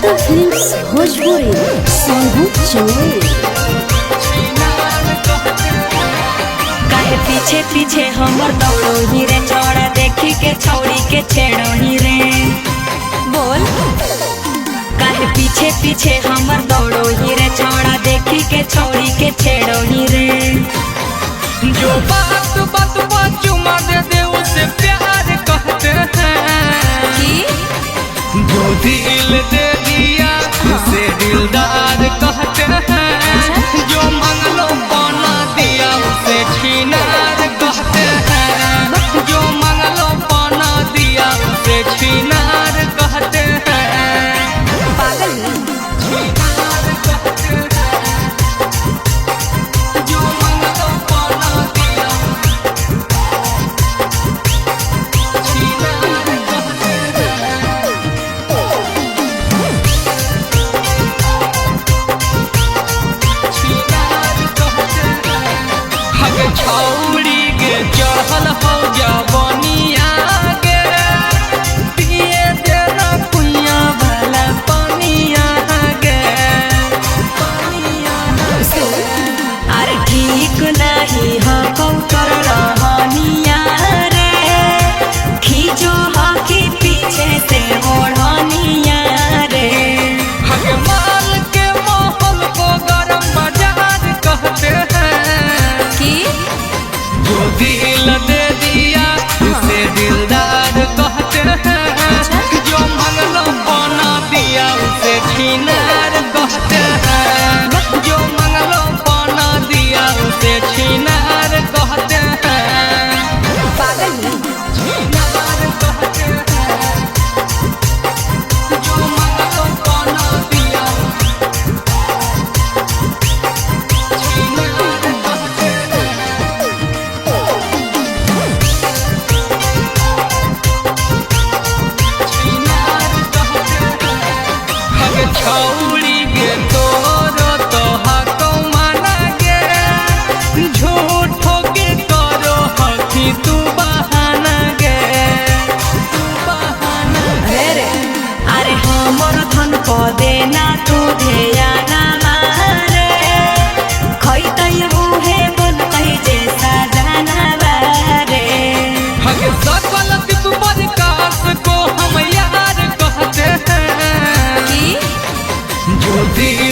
Yadav films Bhojpuri Sonu चौर। काहे पीछे पीछे हमर दौड़ो ही रे छोड़ा देखी के छौड़ी के छेड़ो ही रे बोल। काहे पीछे पीछे हमर दौड़ो ही रे छोड़ा देखी के छौड़ी के छेड़ो ही रे। जो बात बात चुमा दे दे उसे प्यार कहते हैं कि जो दिल दे दिया उसे दिलदार कहते हैं। जो मंगलो पाना दिया उसे छीनार कहते हैं। जो मंगलो पाना दिया उसे छीनार कहते हैं। पागल छीनार कहते हैं। जो मंगलो पाना दिया छीनार कहते हैं। छौड़ी के चढ़ल हो जवनिया गे पिए देना कुइया वाला पानिया गे अरे ठीक नहीं हो कर रहनिया रे खींचो हकी पीछे से ओढ़निया रे। हगे माल के माहौल को गरम बाजार कहते हैं कि जो दिल दे दिया उसे दिलदार कहते हैं। जो मंगलो पाना दिया उसे छीनार कहते हैं। जो मंगलो पाना दिया उसे छीनार कहते हैं। पागल छीनार कहते हैं। जो मंगलो पाना दिया छीनार कहते हैं। हगे छौड़ी गे तोरो तो हको माना गे झूठो के करो हकी तू बहाना गे तू बहाना अरे अरे हमर धन को देना तू ध्याना मारे खैतै उहे बनतै जैसा जाना बारे। हगे सकल दीप प्रकाश को हम यार कहते हैं कि जो दिल